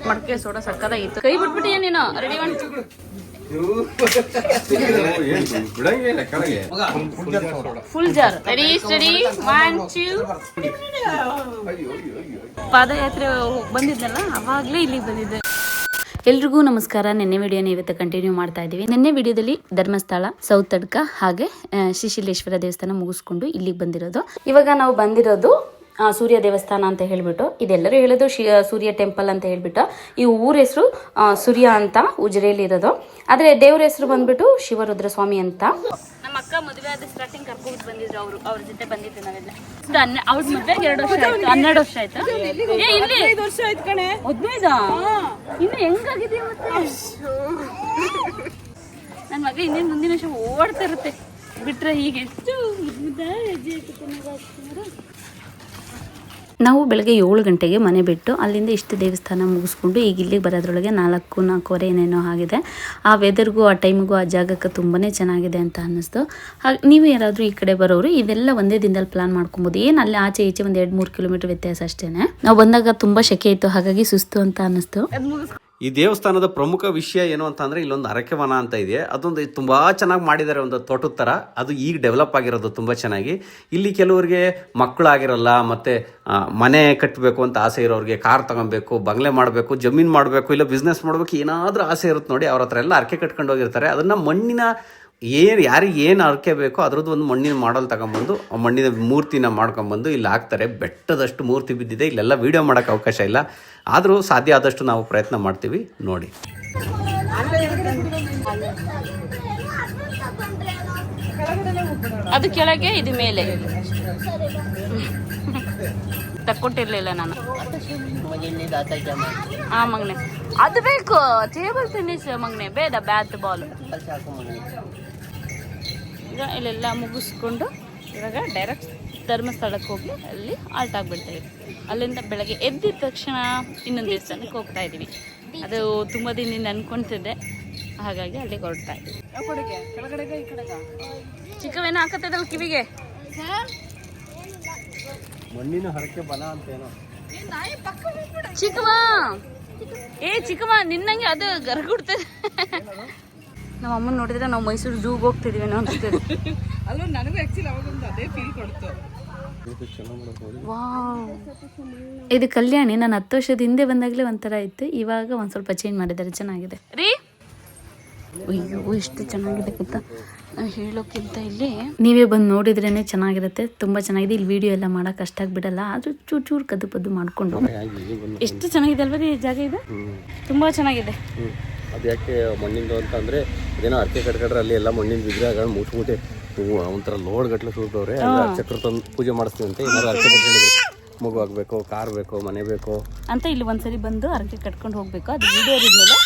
ಮಡಕೆ ಸೋಡಾ ಸಕ್ಕದಾಗಿತ್ತು. ಕೈ ಬಿಟ್ಬಿಟ್ಟಿಯ ನೀನು. Ready one full jar. Ready study 1 2. ಪಾದಯಾತ್ರೆ ಬಂದಿದ್ನಲ್ಲ ಅವಾಗ್ಲೇ ಇಲ್ಲಿಗೆ ಬಂದಿದ್ದೆ. ಎಲ್ರಿಗೂ ನಮಸ್ಕಾರ. ನಿನ್ನೆ ವಿಡಿಯೋನ ಇವತ್ತು ಕಂಟಿನ್ಯೂ ಮಾಡ್ತಾ ಇದ್ದೀವಿ. ನಿನ್ನೆ ವಿಡಿಯೋದಲ್ಲಿ ಧರ್ಮಸ್ಥಳ, ಸೌತಡ್ಕ ಹಾಗೆ ಶ್ರೀಶೈಲೇಶ್ವರ ದೇವಸ್ಥಾನ ಮುಗಿಸ್ಕೊಂಡು ಇಲ್ಲಿಗೆ ಬಂದಿರೋದು. ಇವಾಗ ನಾವು ಬಂದಿರೋದು ಸೂರ್ಯ ದೇವಸ್ಥಾನ ಅಂತ ಹೇಳ್ಬಿಟ್ಟು, ಇದೆಲ್ಲರೂ ಹೇಳೋದು ಸೂರ್ಯ ಟೆಂಪಲ್ ಅಂತ ಹೇಳ್ಬಿಟ್ಟು. ಈ ಊರ ಹೆಸರು ಸೂರ್ಯ ಅಂತ ಉಜಿರೆಯಲ್ಲಿ ಇರೋದು. ಆದ್ರೆ ದೇವ್ರ ಹೆಸರು ಬಂದ್ಬಿಟ್ಟು ಶಿವರುದ್ರ ಸ್ವಾಮಿ ಅಂತ. ನಮ್ಮ ಅಕ್ಕ ಮದುವೆ ಆದ ಸ್ಟಾರ್ಟಿಂಗ್ ಕರ್ಕೊಂಡು ಬಂದಿದ್ರು. ಅವ್ರ ಜೊತೆ ಬಂದಿದ್ದೆ ನಾವೆಲ್ಲ. ಅವ್ರ ಮದುವೆ 2 ವರ್ಷ ಆಯ್ತು. 12 ವರ್ಷ ಆಯ್ತಾ? 15 ವರ್ಷ ಆಯ್ತು ಕಣೆ. 15 ಇನ್ನು ಹೆಂಗಾಗಿದೆ ಮತ್ತೆ. ನನ್ನ ಮಗ ಇನ್ನೇನು ಮುಂದಿನ ವರ್ಷ ಓಡ್ತಾ ಇರುತ್ತೆ ಬಿಟ್ರೆ. ಹೀಗೆ ಎಷ್ಟು ಹೆಜ್ಜೆ ನಾವು ಬೆಳಗ್ಗೆ 7 ಗಂಟೆಗೆ ಮನೆ ಬಿಟ್ಟು ಅಲ್ಲಿಂದ ಇಷ್ಟು ದೇವಸ್ಥಾನ ಮುಗಿಸ್ಕೊಂಡು ಈಗ ಇಲ್ಲಿಗೆ ಬರೋದ್ರೊಳಗೆ 4:45 ಏನೇನೋ ಆಗಿದೆ. ಆ ವೆದರ್ಗೂ ಆ ಟೈಮಿಗೂ ಆ ಜಾಗಕ್ಕೆ ತುಂಬಾ ಚೆನ್ನಾಗಿದೆ ಅಂತ ಅನ್ನಿಸ್ತು. ಹಾಗೆ ನೀವು ಯಾರಾದರೂ ಈ ಕಡೆ ಬರೋರು ಇದೆಲ್ಲ ಒಂದೇ ದಿನದಲ್ಲಿ ಪ್ಲಾನ್ ಮಾಡ್ಕೊಬೋದು. ಏನು ಅಲ್ಲಿ ಆಚೆ ಈಚೆ ಒಂದು 2-3 ಕಿಲೋಮೀಟರ್ ವ್ಯತ್ಯಾಸ ಅಷ್ಟೇ. ನಾವು ಬಂದಾಗ ತುಂಬ ಶೆಕೆ ಇತ್ತು, ಹಾಗಾಗಿ ಸುಸ್ತು ಅಂತ ಅನ್ನಿಸ್ತು. ಈ ದೇವಸ್ಥಾನದ ಪ್ರಮುಖ ವಿಷಯ ಏನು ಅಂತ ಅಂದರೆ ಇಲ್ಲೊಂದು ಅರಕೆವನ ಅಂತ ಇದೆ. ಅದೊಂದು ತುಂಬ ಚೆನ್ನಾಗಿ ಮಾಡಿದ್ದಾರೆ, ಒಂದು ತೋಟದ ಥರ. ಅದು ಈಗ ಡೆವಲಪ್ ಆಗಿರೋದು ತುಂಬ ಚೆನ್ನಾಗಿ. ಇಲ್ಲಿ ಕೆಲವರಿಗೆ ಮಕ್ಕಳಾಗಿರಲ್ಲ, ಮತ್ತು ಮನೆ ಕಟ್ಟಬೇಕು ಅಂತ ಆಸೆ ಇರೋರಿಗೆ, ಕಾರ್ ತಗೊಬೇಕು, ಬಂಗ್ಲೆ ಮಾಡಬೇಕು, ಜಮೀನು ಮಾಡಬೇಕು, ಇಲ್ಲ ಬಿಸ್ನೆಸ್ ಮಾಡಬೇಕು, ಏನಾದರೂ ಆಸೆ ಇರುತ್ತೆ ನೋಡಿ, ಅವ್ರ ಹತ್ರ ಎಲ್ಲ ಅರಕೆ ಕಟ್ಕೊಂಡು ಹೋಗಿರ್ತಾರೆ. ಅದನ್ನು ಮಣ್ಣಿನ ಯಾರಿಗೆ ಏನು ಅರಕೆ ಬೇಕೋ ಅದ್ರದ್ದು ಒಂದು ಮಣ್ಣಿನ ಮಾಡಲ್ ತಗೊಂಬಂದು ಆ ಮಣ್ಣಿನ ಮೂರ್ತಿನ ಮಾಡ್ಕೊಂಬಂದು ಇಲ್ಲಿ ಹಾಕ್ತಾರೆ. ಬೆಟ್ಟದಷ್ಟು ಮೂರ್ತಿ ಬಿದ್ದಿದೆ. ಇಲ್ಲೆಲ್ಲ ವೀಡಿಯೋ ಮಾಡೋಕ್ಕೆ ಅವಕಾಶ ಇಲ್ಲ, ಆದರೂ ಸಾಧ್ಯ ಆದಷ್ಟು ನಾವು ಪ್ರಯತ್ನ ಮಾಡ್ತೀವಿ. ನೋಡಿ, ಅದು ಕೆಳಗೆ, ಇದು ಮೇಲೆ. ತಕ್ಕೊಟ್ಟಿರ್ಲಿಲ್ಲ ನಾನು. ಹಾ ಮಗ್ನೆ, ಅದು ಬೇಕು. ಟೇಬಲ್ ಟೆನ್ನಿಸ್ ಮಗ್ನೆ ಬೇಡ, ಬ್ಯಾಟ್ ಬಾಲ್. ಈಗ ಇಲ್ಲೆಲ್ಲ ಮುಗಿಸ್ಕೊಂಡು ಇವಾಗ ಡೈರೆಕ್ಟ್ ಧರ್ಮಸ್ಥಳಕ್ಕೆ ಹೋಗಿ ಅಲ್ಲಿ ಆಲ್ಟ್ ಆಗಿಬಿಡ್ತೇವೆ. ಅಲ್ಲಿಂದ ಬೆಳಗ್ಗೆ ಎದ್ದಿದ ತಕ್ಷಣ ಇನ್ನೊಂದು ದೇವಸ್ಥಾನಕ್ಕೆ ಹೋಗ್ತಾ ಇದ್ದೀವಿ. ಅದು ತುಂಬ ದಿನದಿಂದ ಅನ್ಕೊಂತಿದ್ದೆ, ಹಾಗಾಗಿ ಅಲ್ಲಿಗೆ ಹೊರಡ್ತಾ ಇದ್ದೀವಿ. ಚಿಕ್ಕವೇನ ಹಾಕತ್ತದಲ್ಲ ಕಿವಿಗೆ. ಮಣ್ಣಿನ ಹರಕೆ ಬನ ಅಂತೇನೋ. ಚಿಕ್ಕವ ಚಿಕ್ಕವ ನಿನ್ನಂಗೆ ಅದು ಗರ್ಗುಡ್ತದೆ. ನಮ್ಮ ಅಮ್ಮನ ನೋಡಿದ್ರೆ ನಾವು ಮೈಸೂರು ಝೂಗೆ ಹೋಗ್ತಿದೀವಿ ಅನ್ಸ್ತದೆ. ಅಲ್ಲೂ ನನಗೂ ಆಕ್ಚುಲಿ ಅವಾಗೊಂದು ಅದೇ ಫೀಲ್ ಕೊಡ್ತು. ವಾವ್, ಇದು ಕಲ್ಯಾಣಿ. ನಾನು 10 ವರ್ಷದ ಹಿಂದೆ ಬಂದಾಗಲೇ ಒಂಥರ ಇತ್ತು, ಇವಾಗ ಒಂದು ಸ್ವಲ್ಪ ಚೇಂಜ್ ಮಾಡಿದ್ದಾರೆ, ಚೆನ್ನಾಗಿದೆ ರೀ. ಅಯ್ಯೋ ಎಷ್ಟು ಚೆನ್ನಾಗಿದೆ ಗೊತ್ತಾ, ನಾವು ಹೇಳೋಕ್ಕಿಂತ ಇಲ್ಲಿ ನೀವೇ ಬಂದು ನೋಡಿದ್ರೇ ಚೆನ್ನಾಗಿರುತ್ತೆ. ತುಂಬ ಚೆನ್ನಾಗಿದೆ. ಇಲ್ಲಿ ವಿಡಿಯೋ ಎಲ್ಲ ಮಾಡೋಕೆ ಅಷ್ಟಾಗಿ ಬಿಡಲ್ಲ, ಆದರೂ ಚೂರು ಕದ್ದು ಪದ್ದು ಮಾಡಿಕೊಂಡು ಎಷ್ಟು ಚೆನ್ನಾಗಿದೆ ಅಲ್ವ ಈ ಜಾಗ. ಇದು ತುಂಬ ಚೆನ್ನಾಗಿದೆ. ಅದು ಯಾಕೆ ಮಣ್ಣಿಂದು ಅಂತಂದರೆ ಅದೇನೋ ಅರಕೆ ಕಟ್ಕಡ್ರೆ ಅಲ್ಲಿ ಎಲ್ಲ ಮಣ್ಣಿನ ವಿಗ್ರಹಗಳನ್ನ ಮುಟ್ಬಿಟ್ಟೆ ಒಂಥರ ಲೋಡ್ ಗಟ್ಟಲೆ ಸುರಿದವ್ರೆ. ಚಕ್ರ ತಂದು ಪೂಜೆ ಮಾಡಿಸ್ತೀವಿ ಅಂತ ಏನಾದ್ರು ಅರಕೆ ಕಟ್ಕೊಂಡಿದ್ರೆ ಮಗು ಆಗಬೇಕು, ಕಾರ್ ಬೇಕು, ಮನೆ ಬೇಕು ಅಂತ ಇಲ್ಲಿ ಒಂದ್ಸರಿ ಬಂದು ಅರಕೆ ಕಟ್ಕೊಂಡು ಹೋಗ್ಬೇಕು. ಅದು ವಿಡಿಯೋ ಇದ್ಮೇಲೆ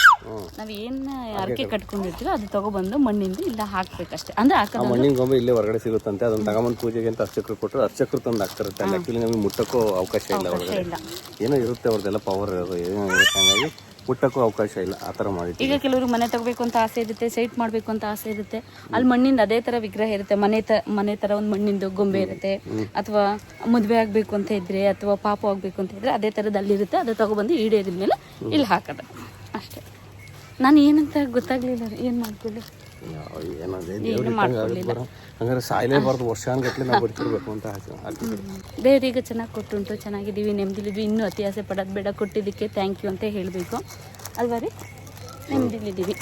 ನಾವು ಏನು ಅರಕೆ ಕಟ್ಕೊಂಡಿರ್ತೀವಿ ಅದು ತಗೊಬಂದು ಮಣ್ಣಿಂದ ಇಲ್ಲ ಹಾಕ್ಬೇಕಷ್ಟೇ. ಅಂದ್ರೆ ಮಣ್ಣಿನ ಗೊಂಬೆ ಇಲ್ಲೇ ಹೊರಗಡೆ ಸಿಗುತ್ತಂತೆ. ಅದನ್ನ ತಗೊಂಬಂದು ಪೂಜೆಗೆ ಅಂತ ಅರ್ಚಕರು ಕೊಟ್ಟರು, ಅರ್ಚಕರು ತಂದು ಹಾಕ್ತಾರಂತೆ. ಆ್ಯಕ್ಚುಲಿ ನಮಗೆ ಮುಟ್ಟಕ್ಕೂ ಅವಕಾಶ ಇಲ್ಲ, ಹೊರಗಡೆ ಏನೋ ಇರುತ್ತೆ ಅವ್ರದ್ದೆಲ್ಲ ಪವರ್ ಇರೋದು, ಏನೋ ಇರುತ್ತೆ. ಹಂಗಾಗಿ ಮುಟ್ಟಕ್ಕೂ ಅವಕಾಶ ಇಲ್ಲ, ಆ ಥರ ಮಾಡಿ. ಈಗ ಕೆಲವರು ಮನೆ ತಗೋಬೇಕು ಅಂತ ಆಸೆ ಇರುತ್ತೆ, ಸೈಟ್ ಮಾಡಬೇಕು ಅಂತ ಆಸೆ ಇರುತ್ತೆ. ಅಲ್ಲಿ ಮಣ್ಣಿಂದ ಅದೇ ಥರ ವಿಗ್ರಹ ಇರುತ್ತೆ, ಮನೆ ಥರ ಒಂದು ಮಣ್ಣಿಂದು ಗೊಂಬೆ ಇರುತ್ತೆ. ಅಥವಾ ಮದುವೆ ಆಗಬೇಕು ಅಂತ ಇದ್ರೆ, ಅಥವಾ ಪಾಪ ಆಗಬೇಕು ಅಂತ ಇದ್ರೆ ಅದೇ ಥರದ್ದು ಅಲ್ಲಿರುತ್ತೆ. ಅದು ತಗೊಬಂದು ಈಡೇರಿದ್ಮೇಲೆ ಇಲ್ಲಿ ಹಾಕೋದು ಅಷ್ಟೇ. ನಾನು ಏನಂತ ಗೊತ್ತಾಗ್ಲಿಲ್ಲ, ಏನು ಮಾಡ್ಕೊಳ್ಳಿ, ಏನು ಮಾಡ್ಕೊಳ್ಳಿಲ್ಲ. ಹಂಗಾರೆ ಸಾಯಲೇಬಾರ್ದು, ವರ್ಷಾನ್ಗಟ್ಲೆ ನಾವು ಬರ್ತಿರ್ಬೇಕು ಅಂತ ದೇವ್ರೀಗ ಚೆನ್ನಾಗಿ ಕೊಟ್ಟುಂಟು, ಚೆನ್ನಾಗಿದ್ದೀವಿ, ನೆಮ್ಮದಿಲಿದ್ವಿ. ಇನ್ನೂ ಅತಿ ಆಸೆ ಪಡೋದು ಬೇಡ, ಕೊಟ್ಟಿದ್ದಕ್ಕೆ ಥ್ಯಾಂಕ್ ಯು ಅಂತ ಹೇಳಬೇಕು ಅಲ್ವಾ ರೀ. ನೆಮ್ಮದಿಲಿದ್ದೀವಿ.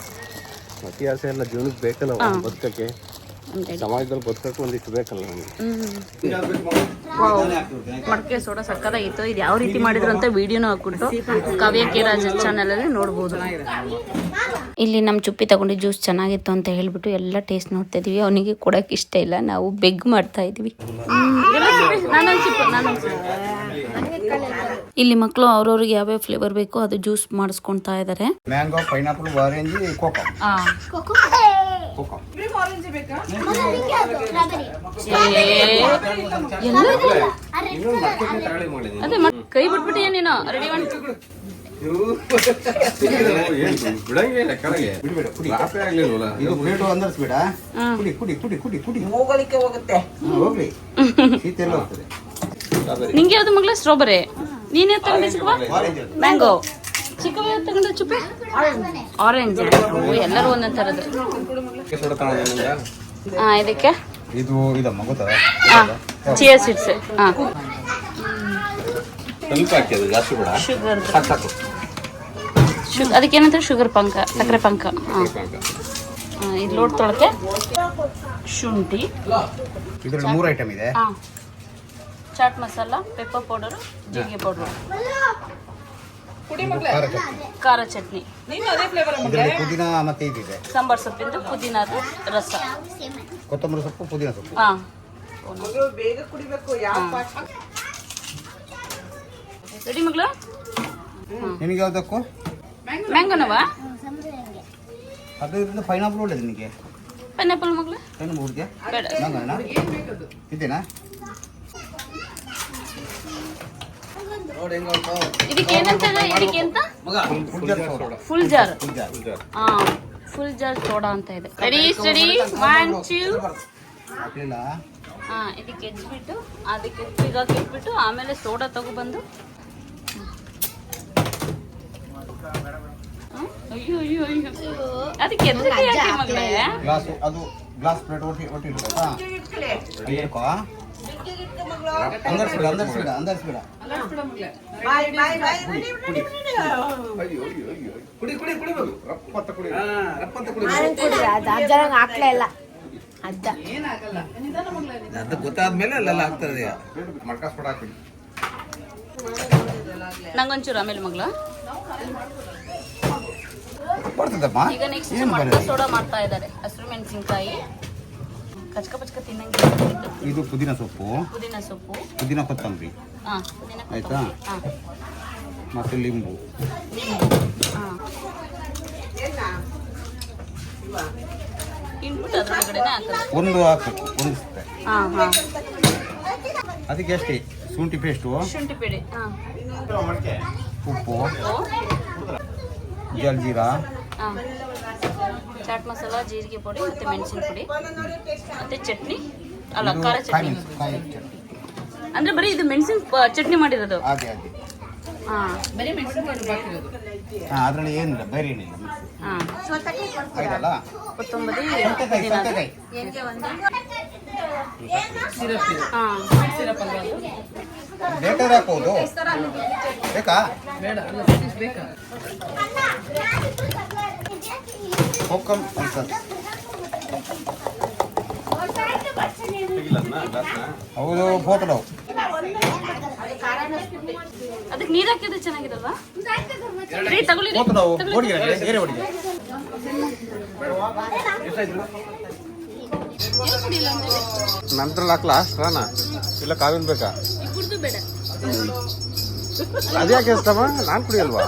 ಅತಿ ಆಸೆ ಎಲ್ಲ ಜೀವನಕ್ಕೆ ಬೇಕಲ್ಲ, ಬದುಕಕ್ಕೆ, ಸಮಾಜದಲ್ಲಿ ಬದುಕಕ್ಕೆ ಒಂದಿಷ್ಟು ಬೇಕಲ್ಲ ನಮಗೆ. ಮಡಕೆ ಸೋಡಾ ಸಕ್ಕದಾಗಿತ್ತು. ಇದು ಯಾವ ರೀತಿ ಮಾಡಿದ್ರು ಅಂತ ವಿಡಿಯೋನು ಹಾಕ್ಬಿಟ್ಟು ಕಾವ್ಯ ಕೆ ರಾಜ್ ಚಾನಲಲ್ಲಿ ನೋಡ್ಬೋದು. ಇಲ್ಲಿ ನಮ್ಮ ಚುಪ್ಪಿ ತಗೊಂಡು ಜ್ಯೂಸ್ ಚೆನ್ನಾಗಿತ್ತು ಅಂತ ಹೇಳ್ಬಿಟ್ಟು ಎಲ್ಲ ಟೇಸ್ಟ್ ನೋಡ್ತಾ ಇದೀವಿ. ಅವನಿಗೆ ಕೊಡೋಕೆ ಇಷ್ಟ ಇಲ್ಲ, ನಾವು ಬೆಗ್ ಮಾಡ್ತಾ ಇದೀವಿ. ಇಲ್ಲಿ ಮಕ್ಕಳು ಅವ್ರವ್ರಿಗೆ ಯಾವ್ಯಾವ ಫ್ಲೇವರ್ ಬೇಕೋ ಅದು ಜ್ಯೂಸ್ ಮಾಡಿಸ್ಕೊಳ್ತಾ ಇದ್ದಾರೆ. Mango, pineapple, orange, cocoa. ಅದೇ ಕೈ ಬಿಟ್ಬಿಟ್ಟಿಯ ನೀನು. ರೆಡಿ ಒನ್ ಹೋಗ್ಲಿ. ನಿಂಗೆ ಯಾವ್ದು ಮಗ್ಲ? ಸ್ಟ್ರಾಬೆರಿ. ನೀನೇ ತಗೊಂಡೆ ಚಿಕ್ಕವ ಮ್ಯಾಂಗೋ ಚಿಕ್ಕವ ತಗೊಂಡೆ ಚುಪ್ಪೆ ಆರೆಂಜ್ ಎಲ್ಲರೂ ಒಂದೊಂದು ಥರದ್ದು ಇದಕ್ಕೆ ಇದು ಇದಮ್ಮ ಗೊತ್ತಾ ಚಿಯಾ ಸೀಡ್ಸ್ ಸ್ವಲ್ಪ ಹಾಕಿ ಅದು ಜಾಸ್ತಿ ಬೇಡ ಶುಗರ್ ಸಾಕು ಅದಕ್ಕೇನಂತಾರೆ ಶುಗರ್ ಪಾಕ ಸಕ್ಕರೆ ಪಾಕ ಇದು ಲೋಡ್ ತೊಳಕ್ಕೆ ಶುಂಠಿ ಇದರಲ್ಲಿ 3 ಐಟಮ್ ಇದೆ. ಚಾಟ್ ಮಸಾಲ ಪೆಪ್ಪರ್ ಪೌಡರು ಜೀರಿಗೆ ಪೌಡರು ಕುಡಿ ಮಗ್ಳೆ ಖಾರ ಚಟ್ನಿ ನೀನು ಅದೇ ಫ್ಲೇವರ್ ಇದರಲ್ಲಿ ಪುದೀನ ಮತ್ತೆ ಇದಿದೆ, ಸಾಂಬಾರ್ ಸೊಪ್ಪಿಂದು ಪುದೀನದು ರಸ ಕೊತ್ತಂಬರಿ ಸೊಪ್ಪು, ಪುದೀನ ಸೊಪ್ಪು. ಬೇಗ ಕುಡಿಬೇಕು ಯಾವ ರೆಡಿ ಮಗಳು ನಿನಗೆ ಯಾವ್ದಕ್ಕೂ ಮ್ಯಾಂಗೋನವಾ ಅದು ಇದರಿಂದ ಪೈನಾಪಲ್ ಒಳ್ಳೇದು ನಿನಗೆ. ಪೈನಾಪಲ್ ಮಗಳು ಪೈನಾಪಲ್ ಹುಡ್ಗೆ ಬೇಡ ನಂಗಣ್ಣ ಇದೇನಾ? ಇದಕ್ಕೆ ಏನಂತಾರೆ ಇದಕ್ಕೆ ಅಂತ full jar full jar soda ಅಂತ ಇದೆ. ರೆಡಿ ಸ್ಟಡಿ 1 2 ಹಾಕ್ಲಿಲ್ಲ. ಇದಕ್ಕೆ ಎಜ್ಬಿಟ್ಟು ಅದಕ್ಕೆ ಉಪ್ಪಿಗೆ ಇಟ್ಬಿಟ್ಟು ಆಮೇಲೆ ಸೋಡಾ ತಗೊಬಂದು ಅಯ್ಯೋ ಅಯ್ಯೋ ಅಯ್ಯೋ ಅದಕ್ಕೆ ಯಾಕೆ ಮಗಳೇ ಗ್ಲಾಸ್ ಅದು ಗ್ಲಾಸ್ ಪ್ಲೇಟ್ ಒಟ್ಟಿ ಇಡ್ಬೇಕಾ? ಬೇಕೋ ಅಂದರ್ಸ್ಬೇಡ. ಅದು ಗೊತ್ತಾದ್ಮೇಲೆ ಅಲ್ಲೆಲ್ಲ ಆಗ್ತದೆ. ನಂಗೊಂಚೂರು ಆಮೇಲೆ ಮಗಳು ಬರ್ತದಮ್ಮ. ಈಗ ನೆಕ್ಸ್ಟ್ ಮಟ್ಟ ಸೋಡಾ ಮಾಡ್ತಾ ಇದ್ದಾರೆ. ಹಸಿರು ಮೆಣಸಿನ್ಕಾಯಿ ಕಚ್ಕ ಪಚ್ಕ ತಿನ್ನಂಗೆ ಇದು ಪುದೀನ ಸೊಪ್ಪು, ಪುದೀನ ಸೊಪ್ಪು, ಪುದೀನ ಕೊತ್ತಂಬರಿ ಪುದೀನ ಆಯ್ತಾ, ಮತ್ತೆ ಲಿಂಬು. ಇನ್ಬಿಟ್ಟು ಅದ್ರೊಳಗಡೆನೆ ಹಾಕೋದು. ಒಂದು ಹಾಕಬೇಕು, ಒಂದು ಸ್ಪೂನ್. ಅದಕ್ಕೆ ಅಷ್ಟೇ ಶುಂಠಿ ಪೇಸ್ಟು, ಶುಂಠಿ ಪೇಡೆ, ಉಪ್ಪು, ಜಲ್ಜೀರಾ, ಚಾಟ್ ಮಸಾಲ, ಜೀರಿಗೆ ಪುಡಿ ಮತ್ತೆ ಮೆಣಸಿನ ಪುಡಿ ಮತ್ತೆ ಚಟ್ನಿ ಅಲ್ಲ ಖಾರ ಕಾಯಿ ಚಟ್ನಿ. ಚಟ್ನಿ. ಅಂದ್ರೆ ಬರೀ ಇದು ಮೆಣಸಿನ ಚಟ್ನಿ ಮಾಡಿರೋದು. ಅದೇ ಬರೀ ಮೆಣಸಿನಕಾಯಿ ಬಾಕಿರೋದು. ಅದರಲ್ಲಿ ಏನಿಲ್ಲ, ಬೇರೆ ಏನಿಲ್ಲ. ಆಯ್ತಲ್ಲ, ಕೊತ್ತಂಬರಿ ಸೌತೆಕಾಯಿ ಸಿರಪ್ ಇದು ಸಿರಪ್ ಅಲ್ವಾ ಅದು? ಬೇಕಾದ್ರೆ ಹಾಕೋದು. ಬೇಕಾ? ಬೇಡ ಅಲ್ಲ ಸತೀಶ್ ಬೇಕಾ? ಕೋಕಮ್ ಅಂತ ಹೌದು, ಫೋಟೋ ಅದಕ್ಕೆ ನೀರ್ ಹಾಕಿದ್ರೆ ಚೆನ್ನಾಗಿರಲ್ವಾ? ತಗೊಳ್ಳಿ ಫೋಟೋ ಓಡಿಗೆ ಬೇರೆ ಓಡಿಗೆ. ನಂತರ ಹಾಕ್ಲಾ ಸ್ಟ್ರಾನ ಇಲ್ಲ ಕಾವಿನ ಬೇಕಾ? ಇಬ್ಬರದು ಬೇಡ. ಅದ್ಯಾಕೆ ಇಷ್ಟಮ್ಮ? ನಾನು ಕುಡಿಯಲ್ವಾ?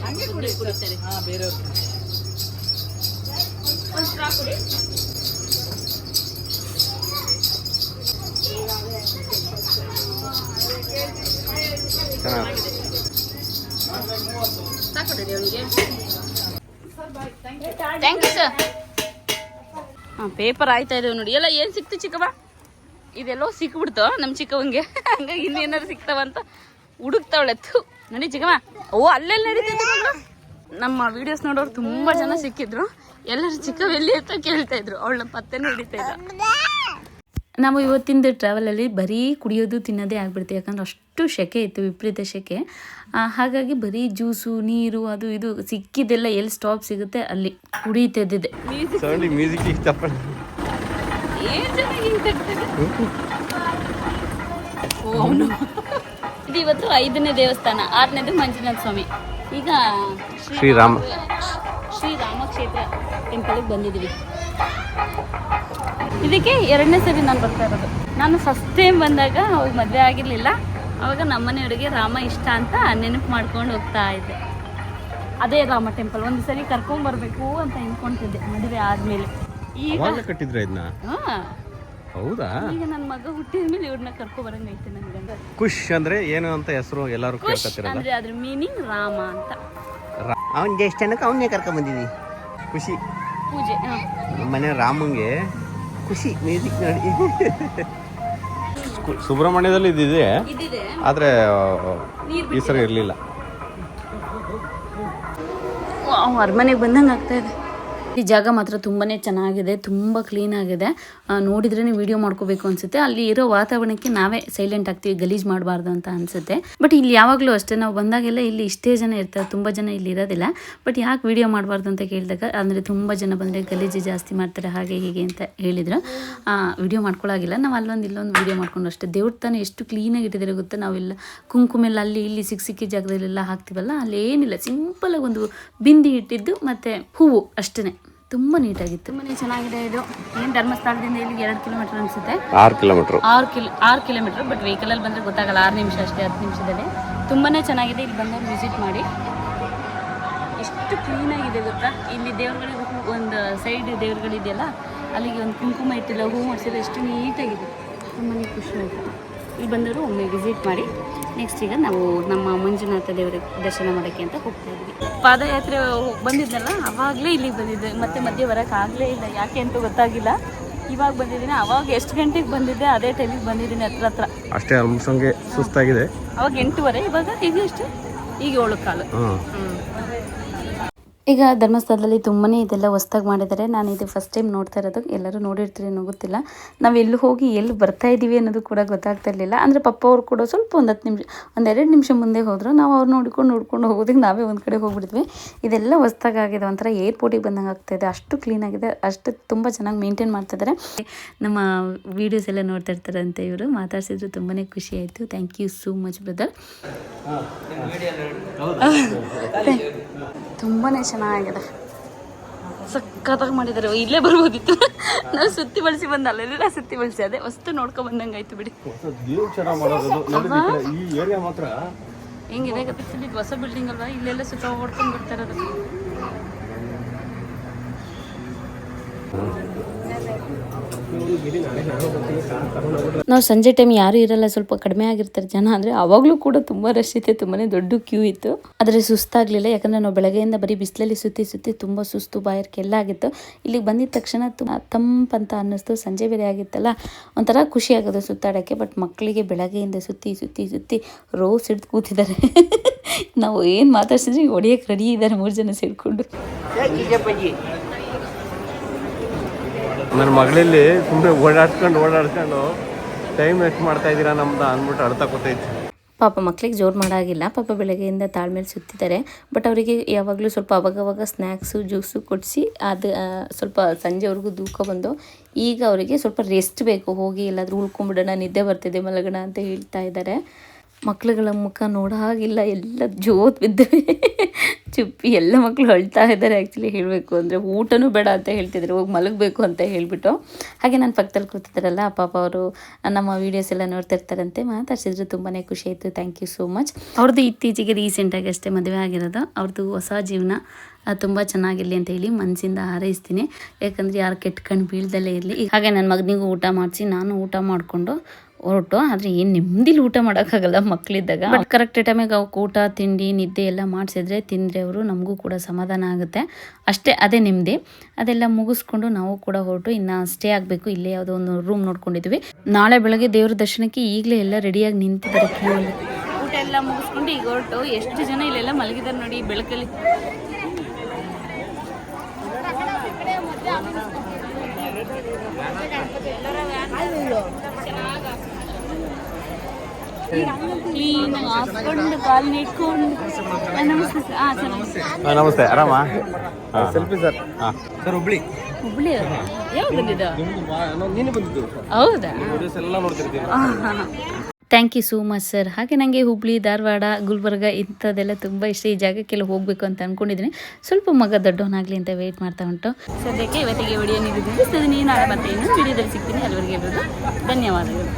ಹಂಗೆ ಕುಡಿತಾರೆ. ಬೇರೆಯವ್ರು ಒಂದು ಸ್ಟ್ರಾ ಕುಡಿ. ಸಾಕೊಡಿರಿ ಅವನಿಗೆ. Thank you sir. ಪೇಪರ್ ಆಯ್ತಾ ಇದಾವೆ ನೋಡಿ. ಎಲ್ಲ ಏನು ಸಿಕ್ತು ಚಿಕ್ಕವ? ಇದೆಲ್ಲೋ ಸಿಕ್ಬಿಡ್ತು ನಮ್ಮ ಚಿಕ್ಕವಂಗೆ. ಹಂಗಾಗಿ ಇನ್ನೇನಾರು ಸಿಗ್ತಾವಂತ ಹುಡುಕ್ತಾವಳೆತ್ತು ನೋಡಿ ಚಿಕ್ಕವ. ಅಲ್ಲೆಲ್ಲ ನಡೀತೈತೆ ಮಗಳು. ನಮ್ಮ ವಿಡಿಯೋಸ್ ನೋಡೋರು ತುಂಬ ಜನ ಸಿಕ್ಕಿದ್ರು. ಎಲ್ಲರೂ ಚಿಕ್ಕವೆಲ್ಲಿ ಅಂತ ಕೇಳ್ತಾ ಇದ್ರು. ಅವಳನ್ನ ಪತ್ತೆನೇ ಹಿಡಿತಾ ಇದ್ದ. ನಾವು ಇವತ್ತಿಂದು ಟ್ರಾವೆಲಲ್ಲಿ ಬರೀ ಕುಡಿಯೋದು ತಿನ್ನೋದೇ ಆಗ್ಬಿಡ್ತೀವಿ. ಯಾಕಂದ್ರೆ ಅಷ್ಟು ಸೆಕೆ ಇತ್ತು, ವಿಪರೀತ ಸೆಕೆ. ಹಾಗಾಗಿ ಬರೀ ಜ್ಯೂಸು, ನೀರು, ಅದು ಇದು ಸಿಕ್ಕಿದ್ದೆಲ್ಲ ಎಲ್ಲಿ ಸ್ಟಾಪ್ ಸಿಗುತ್ತೆ ಅಲ್ಲಿ ಕುಡಿತಿದ್ದಿದೆ. ಮ್ಯೂಸಿಕ್ ಇಷ್ಟಪಡ ಇದು ಇವತ್ತು 5ನೇ ದೇವಸ್ಥಾನ, 6ನೇದು ಮಂಜುನಾಥ ಸ್ವಾಮಿ. ಈಗ ಶ್ರೀರಾಮ ಕ್ಷೇತ್ರ ಟೆಂಪಲ್ಗೆ ಬಂದಿದ್ದೀವಿ. ಇದಕ್ಕೆ 2ನೇ ಸರಿ ನಾನು ಬರ್ತಾ ಇರೋದು. ನಾನು ಫಸ್ಟ್ ಟೈಮ್ ಬಂದಾಗ ಅವಾಗ ಮದುವೆ ಆಗಿರಲಿಲ್ಲ. ಅವಾಗ ನಮ್ಮನೆಯವರಿಗೆ ರಾಮ ಇಷ್ಟ ಅಂತ ನೆನಪು ಮಾಡ್ಕೊಂಡು ಹೋಗ್ತಾ ಇದ್ದೆ. ಅದೇ ರಾಮ ಟೆಂಪಲ್ ಒಂದು ಸರಿ ಕರ್ಕೊಂಡ್ಬರ್ಬೇಕು ಅಂತ ಅನ್ಕೊಂತಿದ್ದೆ ಮದುವೆ ಆದಮೇಲೆ. ಈಗ ಕಟ್ಟಿದ್ರ ಇದನ್ನ? ಹೌದಾ? ಈಗ ನನ್ನ ಮಗ ಹುಟ್ಟಿದ ಮೇಲೆ ಇವ್ರನ್ನ ಕರ್ಕೊಬರಂಗೈತೆ ನನಗೆ. ಖುಷ್ ಅಂದ್ರೆ ಏನು ಅಂತ ಹೆಸರು ಎಲ್ಲರೂ ಖುಷ್ ಕೇಳ್ಕೊತಿರಲ್ಲ. ಅಂದ್ರೆ ಅದ್ರ ಮೀನಿಂಗ್ ರಾಮ ಅಂತ. ಅವನ್ಗೆ ಎಷ್ಟು ಜನಕ್ಕೆ ಅವನ್ನೇ ಕರ್ಕೊಂಡ್ ಬಂದಿದ್ವಿ. ಖುಷಿ ಪೂಜೆ. ನಮ್ಮ ಮನೆ ರಾಮಂಗೆ ಖುಷಿ ಮ್ಯೂಸಿಕ್ ನೋಡಿ. ಸುಬ್ರಹ್ಮಣ್ಯದಲ್ಲಿ ಇದಿದೆ ಇದಿದೆ ಆದರೆ ಈ ಸರಿ ಇರಲಿಲ್ಲ. ಅರಮನೆಗೆ ಬಂದಂಗೆ ಆಗ್ತಾ ಇದೆ. ಈ ಜಾಗ ಮಾತ್ರ ತುಂಬಾ ಚೆನ್ನಾಗಿದೆ, ತುಂಬ ಕ್ಲೀನ್ ಆಗಿದೆ. ನೋಡಿದ್ರೇ ವಿಡಿಯೋ ಮಾಡ್ಕೋಬೇಕು ಅನಿಸುತ್ತೆ. ಅಲ್ಲಿ ಇರೋ ವಾತಾವರಣಕ್ಕೆ ನಾವೇ ಸೈಲೆಂಟ್ ಆಗ್ತೀವಿ, ಗಲೀಜು ಮಾಡಬಾರ್ದು ಅಂತ ಅನಿಸುತ್ತೆ. ಬಟ್ ಇಲ್ಲಿ ಯಾವಾಗಲೂ ಅಷ್ಟೇ, ನಾವು ಬಂದಾಗೆಲ್ಲ ಇಲ್ಲಿ ಇಷ್ಟೇ ಜನ ಇರ್ತಾರೆ, ತುಂಬ ಜನ ಇಲ್ಲಿ ಇರೋದಿಲ್ಲ. ಬಟ್ ಯಾಕೆ ವಿಡಿಯೋ ಮಾಡಬಾರ್ದು ಅಂತ ಕೇಳಿದಾಗ, ಅಂದರೆ ತುಂಬ ಜನ ಬಂದರೆ ಗಲೀಜು ಜಾಸ್ತಿ ಮಾಡ್ತಾರೆ ಹಾಗೆ ಹೀಗೆ ಅಂತ ಹೇಳಿದ್ರು. ವಿಡಿಯೋ ಮಾಡ್ಕೊಳ್ಳಾಗಿಲ್ಲ, ನಾವು ಅಲ್ಲೊಂದು ಇಲ್ಲೊಂದು ವಿಡಿಯೋ ಮಾಡ್ಕೊಂಡು ಅಷ್ಟೇ. ದೇವ್ರ ತಾನೇ ಎಷ್ಟು ಕ್ಲೀನಾಗಿ ಇಟ್ಟಿದ್ದಾರೆ ಗೊತ್ತಾ. ನಾವೆಲ್ಲ ಕುಂಕುಮ ಎಲ್ಲ ಅಲ್ಲಿ ಇಲ್ಲಿ ಸಿಕ್ಕಿ ಜಾಗದಲ್ಲೆಲ್ಲ ಹಾಕ್ತೀವಲ್ಲ, ಅಲ್ಲಿ ಏನಿಲ್ಲ, ಸಿಂಪಲಾಗಿ ಒಂದು ಬಿಂದಿ ಇಟ್ಟಿದ್ದು ಮತ್ತು ಹೂವು ಅಷ್ಟೇ. ತುಂಬ ನೀಟಾಗಿತ್ತು, ತುಂಬಾ ಚೆನ್ನಾಗಿದೆ. ಇದು ಏನು ಧರ್ಮಸ್ಥಳದಿಂದ ಇಲ್ಲಿಗೆ 2 ಕಿಲೋಮೀಟರ್ ಅನಿಸುತ್ತೆ. 6 ಕಿಲೋಮೀಟ್ರು 6 ಕಿಲೋಮೀಟರ್. ಬಟ್ ವೆಹಿಕಲಲ್ಲಿ ಬಂದರೆ ಗೊತ್ತಾಗಲ್ಲ, 6 ನಿಮಿಷ ಅಷ್ಟೇ, 10 ನಿಮಿಷದಲ್ಲಿ. ತುಂಬಾ ಚೆನ್ನಾಗಿದೆ. ಇಲ್ಲಿ ಬಂದವರು ವಿಸಿಟ್ ಮಾಡಿ. ಎಷ್ಟು ಕ್ಲೀನಾಗಿದೆ ಗೊತ್ತಾ. ಇಲ್ಲಿ ದೇವ್ರುಗಳಿಗೆ ಒಂದು ಸೈಡ್ ದೇವ್ರುಗಳಿದೆಯಲ್ಲ, ಅಲ್ಲಿಗೆ ಒಂದು ಕುಂಕುಮ ಇಟ್ಟಿಲ್ಲ, ಹೂ ಮಾಡಿಸಿಲ್ಲ, ಎಷ್ಟು ನೀಟಾಗಿದೆ. ತುಂಬಾ ಖುಷಿ ಆಯಿತು. ಇಲ್ಲಿ ಬಂದವರು ಒಮ್ಮೆ ವಿಸಿಟ್ ಮಾಡಿ. ನೆಕ್ಸ್ಟ್ ಈಗ ನಾವು ನಮ್ಮ ಮಂಜುನಾಥ ದೇವರ ದರ್ಶನ ಮಾಡೋಕ್ಕೆ ಅಂತ ಹೋಗ್ತಾ ಇದ್ವಿ. ಪಾದಯಾತ್ರೆ ಬಂದಿದ್ನಲ್ಲ, ಅವಾಗಲೇ ಇಲ್ಲಿಗೆ ಬಂದಿದ್ದೆ. ಮತ್ತೆ ಮಧ್ಯೆ ಬರೋಕ್ಕಾಗಲೇ ಇಲ್ಲ, ಯಾಕೆ ಅಂತ ಗೊತ್ತಾಗಿಲ್ಲ. ಇವಾಗ ಬಂದಿದ್ದೀನಿ. ಅವಾಗ ಎಷ್ಟು ಗಂಟೆಗೆ ಬಂದಿದ್ದೆ ಅದೇ ಟೈಮಿಗೆ ಬಂದಿದ್ದೀನಿ, ಹತ್ರ ಅಷ್ಟೇ. ಅಲ್ಮಸಂಗೆ ಸುಸ್ತಾಗಿದೆ. ಅವಾಗ 8:30, ಇವಾಗ ಈಗ ಎಷ್ಟು, ಈಗ 7 ಕಾಲು. ಈಗ ಧರ್ಮಸ್ಥಳದಲ್ಲಿ ತುಂಬಾ ಇದೆಲ್ಲ ಹೊಸ್ದಾಗಿ ಮಾಡಿದ್ದಾರೆ. ನಾನು ಇದು ಫಸ್ಟ್ ಟೈಮ್ ನೋಡ್ತಾ ಇರೋದು. ಎಲ್ಲರೂ ನೋಡಿರ್ತೀರಿ ಅನ್ನೋ ಗೊತ್ತಿಲ್ಲ. ನಾವು ಎಲ್ಲಿ ಹೋಗಿ ಎಲ್ಲಿ ಬರ್ತಾ ಇದ್ದೀವಿ ಅನ್ನೋದು ಕೂಡ ಗೊತ್ತಾಗ್ತಾ ಇರಲಿಲ್ಲ. ಅಂದರೆ ಪಪ್ಪ ಅವ್ರು ಕೂಡ ಸ್ವಲ್ಪ ಒಂದು 10 ನಿಮಿಷ, ಒಂದು 2 ನಿಮಿಷ ಮುಂದೆ ಹೋದರು. ನಾವು ಅವ್ರು ನೋಡ್ಕೊಂಡು ಹೋಗೋದಕ್ಕೆ ನಾವೇ ಒಂದು ಕಡೆ ಹೋಗ್ಬಿಡ್ತೀವಿ. ಇದೆಲ್ಲ ಹೊಸ್ದಾಗಿ ಆಗಿದೆ, ಒಂಥರ ಏರ್ಪೋರ್ಟಿಗೆ ಬಂದಂಗೆ ಆಗ್ತಾಯಿದೆ. ಅಷ್ಟು ಕ್ಲೀನಾಗಿದೆ, ಅಷ್ಟು ತುಂಬ ಚೆನ್ನಾಗಿ ಮೇಂಟೈನ್ ಮಾಡ್ತಿದ್ದಾರೆ. ನಮ್ಮ ವೀಡಿಯೋಸ್ ಎಲ್ಲ ನೋಡ್ತಾ ಇರ್ತಾರಂತೆ ಇವರು. ಮಾತಾಡ್ಸಿದ್ರು, ತುಂಬಾ ಖುಷಿ ಆಯಿತು. Thank you so much brother. ತುಂಬಾ ಚೆನ್ನಾಗಿದೆ, ಸಕ್ಕತ್ತಾಗಿ ಮಾಡಿದ್ದಾರೆ. ಇಲ್ಲೇ ಬರ್ಬೋದಿತ್ತು, ನಾವು ಸುತ್ತಿ ಬಳಸಿ ಬಂದ, ಅಲ್ಲೆಲ್ಲ ಸುತ್ತಿ ಬಳಸಿ ಅದೇ ವಸ್ತು ನೋಡ್ಕೊ ಬಂದಂಗೆ ಆಯ್ತು ಬಿಡಿ. ಹೆಂಗಿದೆ ಗೊತ್ತಿಲ್ಲ, ಇದು ಹೊಸ ಬಿಲ್ಡಿಂಗ್ ಅಲ್ವಾ, ಇಲ್ಲೆಲ್ಲ ಸುತ್ತ ಓಡ್ಕೊಂಡು ಬರ್ತಾ ಇರೋದು. ನಾವು ಸಂಜೆ ಟೈಮ್ ಯಾರು ಇರಲ್ಲ, ಸ್ವಲ್ಪ ಕಡಿಮೆ ಆಗಿರ್ತಾರೆ ಜನ. ಅಂದರೆ ಆವಾಗಲೂ ಕೂಡ ತುಂಬ ರಶ್ ಇತ್ತು, ತುಂಬಾ ದೊಡ್ಡ ಕ್ಯೂ ಇತ್ತು. ಆದರೆ ಸುಸ್ತಾಗಲಿಲ್ಲ, ಯಾಕಂದರೆ ನಾವು ಬೆಳಗ್ಗೆಯಿಂದ ಬರೀ ಬಿಸಿಲಲ್ಲಿ ಸುತ್ತಿ ತುಂಬ ಸುಸ್ತು, ಬಾಯಾರಿಕೆ ಎಲ್ಲ ಆಗಿತ್ತು. ಇಲ್ಲಿಗೆ ಬಂದಿದ ತಕ್ಷಣ ತಂಪಂತ ಅನ್ನಿಸ್ತು. ಸಂಜೆ ಬೇರೆ ಆಗಿತ್ತಲ್ಲ, ಒಂಥರ ಖುಷಿ ಆಗೋದು ಸುತ್ತಾಡೋಕ್ಕೆ. ಬಟ್ ಮಕ್ಕಳಿಗೆ ಬೆಳಗ್ಗೆಯಿಂದ ಸುತ್ತಿ ರೋಸ್ ಹಿಡ್ದು ಕೂತಿದ್ದಾರೆ. ನಾವು ಏನು ಮಾತಾಡ್ಸಿದ್ರಿ ಹೊಡಿಯೋಕ್ಕೆ ರೆಡಿ ಇದ್ದಾರೆ 3 ಜನ ಸೇರಿಕೊಂಡು. ನನ್ನ ಮಗಳಲ್ಲಿ ಸುಮ್ಮನೆ ಓಡಾಡ್ಕೊಂಡು ಟೈಮ್ ವೇಸ್ಟ್ ಮಾಡ್ತಾ ಇದ್ದೀರಾ ನಮ್ದು ಅಂದ್ಬಿಟ್ಟು ಅರ್ಥ ಗೊತ್ತೈತೆ. ಪಾಪ ಮಕ್ಳಿಗೆ ಜೋರು ಮಾಡೋಗಿಲ್ಲ, ಪಾಪ ಬೆಳಗ್ಗೆಯಿಂದ ತಾಳ್ಮೇಲೆ ಸುತ್ತಿದ್ದಾರೆ. ಬಟ್ ಅವರಿಗೆ ಯಾವಾಗಲೂ ಸ್ವಲ್ಪ ಅವಾಗವಾಗ ಸ್ನ್ಯಾಕ್ಸು ಜ್ಯೂಸು ಕೊಡಿಸಿ ಅದು ಸ್ವಲ್ಪ ಸಂಜೆವರೆಗೂ ಬಂದು ಈಗ ಅವರಿಗೆ ಸ್ವಲ್ಪ ರೆಸ್ಟ್ ಬೇಕು. ಹೋಗಿ ಎಲ್ಲಾದರೂ ಉಳ್ಕೊಂಬಿಡೋಣ, ನಿದ್ದೆ ಬರ್ತಿದೆ, ಮಲಗೋಣ ಅಂತ ಹೇಳ್ತಾ ಇದ್ದಾರೆ. ಮಕ್ಳುಗಳ ಮುಖ ನೋಡೋ ಹಾಗಿಲ್ಲ, ಎಲ್ಲ ಜೋತ್ ಬಿದ್ದಿವೆ. ಚುಪ್ಪಿ ಎಲ್ಲ ಮಕ್ಕಳು ಅಳ್ತಾ ಇದ್ದಾರೆ. ಆ್ಯಕ್ಚುಲಿ ಹೇಳಬೇಕು ಅಂದರೆ ಊಟನೂ ಬೇಡ ಅಂತ ಹೇಳ್ತಿದ್ರು, ಹೋಗಿ ಮಲಗಬೇಕು ಅಂತ ಹೇಳಿಬಿಟ್ಟು. ಹಾಗೆ ನಾನು ಪಕ್ಕದಲ್ಲಿ ಕೂತಿದ್ದಾರಲ್ಲ ಪಾಪ, ಅವರು ನಮ್ಮ ವೀಡಿಯೋಸ್ ಎಲ್ಲ ನೋಡ್ತಾ ಇರ್ತಾರಂತೆ. ಮಾತಾಡ್ಸಿದ್ರು, ತುಂಬಾ ಖುಷಿ ಆಯಿತು. Thank you so much. ಅವ್ರದ್ದು ಇತ್ತೀಚೆಗೆ ರೀಸೆಂಟಾಗಿ ಅಷ್ಟೇ ಮದುವೆ ಆಗಿರೋದು. ಅವ್ರದ್ದು ಹೊಸ ಜೀವನ ತುಂಬ ಚೆನ್ನಾಗಿರಲಿ ಅಂತ ಹೇಳಿ ಮನಸ್ಸಿಂದ ಹಾರೈಸ್ತೀನಿ. ಯಾಕಂದರೆ ಯಾರು ಕೆಟ್ಟ ಕಣ್ಣು ಬೀಳ್ದಲ್ಲೇ ಇರಲಿ. ಹಾಗೆ ನನ್ನ ಮಗನಿಗೂ ಊಟ ಮಾಡಿಸಿ ನಾನು ಊಟ ಮಾಡಿಕೊಂಡು ಹೊರಟು. ಆದರೆ ಏನು ನೆಮ್ಮದಿಲಿ ಊಟ ಮಾಡೋಕ್ಕಾಗಲ್ಲ ಮಕ್ಕಳಿದ್ದಾಗ. ಬಟ್ ಕರೆಕ್ಟ್ ಟೈಮಿಗೆ ಅವಕ್ಕೆ ಊಟ ತಿಂಡಿ ನಿದ್ದೆ ಎಲ್ಲ ಮಾಡಿಸಿದ್ರೆ ತಿಂದರೆ ಅವರು ನಮಗೂ ಕೂಡ ಸಮಾಧಾನ ಆಗುತ್ತೆ ಅಷ್ಟೇ. ಅದೇ ನೆಮ್ಮದಿ. ಅದೆಲ್ಲ ಮುಗಿಸ್ಕೊಂಡು ನಾವು ಕೂಡ ಹೊರಟು ಇನ್ನು ಸ್ಟೇ ಆಗಬೇಕು. ಇಲ್ಲೇ ಯಾವುದೋ ಒಂದು ರೂಮ್ ನೋಡ್ಕೊಂಡಿದ್ವಿ. ನಾಳೆ ಬೆಳಗ್ಗೆ ದೇವ್ರ ದರ್ಶನಕ್ಕೆ ಈಗಲೇ ಎಲ್ಲ ರೆಡಿಯಾಗಿ ನಿಂತಿದ್ದಾರೆ ಕ್ಯೂ ಅಲ್ಲಿ. ಊಟ ಎಲ್ಲ ಮುಗಿಸ್ಕೊಂಡು ಈಗ ಹೊರಟು. ಎಷ್ಟು ಜನ ಇಲ್ಲೆಲ್ಲ ಮಲಗಿದ್ದಾರೆ ನೋಡಿ ಬೆಳಕಲ್ಲಿ. ಕ್ಲೀನ್ ಹಾಕೊಂಡು ಕಾಲು ನೀಡ್ಕೊಂಡು. ನಮಸ್ತೆ ಸರ್. ಹಾಂ ಸರ್ ನಮಸ್ತೆ. ನಮಸ್ತೆ, ಆರಾಮ? Selfie sir. ಸರ್ ಹುಬ್ಳಿ ಯಾವಾಗ ಬಂದಿದ್ದು? ನೀನು ಬಂದಿದ್ದು? ಹೌದಾ? ಎಲ್ಲ ನೋಡ್ತಿರ್ತೀನಿ. Thank you so much sir. ಹಾಗೆ ನನಗೆ ಹುಬ್ಳಿ, ಧಾರವಾಡ, ಗುಲ್ಬರ್ಗ ಇಂಥದ್ದೆಲ್ಲ ತುಂಬ ಇಷ್ಟ. ಈ ಜಾಗಕ್ಕೆಲ್ಲ ಹೋಗಬೇಕು ಅಂತ ಅಂದ್ಕೊಂಡಿದ್ದೀನಿ. ಸ್ವಲ್ಪ ಮಗ ದೊಡ್ಡವನಾಗಲಿ ಅಂತ ವೆಯ್ಟ್ ಮಾಡ್ತಾ ಉಂಟು. ಸದ್ಯಕ್ಕೆ ಇವತ್ತಿಗೆ ವಿಡಿಯೋ ನೀವು ಮುಗಿಸ್ತಿದ್ದೀನಿ. ನಾಳೆ ಮತ್ತೆ ಇನ್ನೂ ವಿಡಿಯೋದಲ್ಲಿ ಸಿಗ್ತೀನಿ. ಅಲ್ಲಿವರೆಗೆ ಇರೋದು ಧನ್ಯವಾದಗಳು.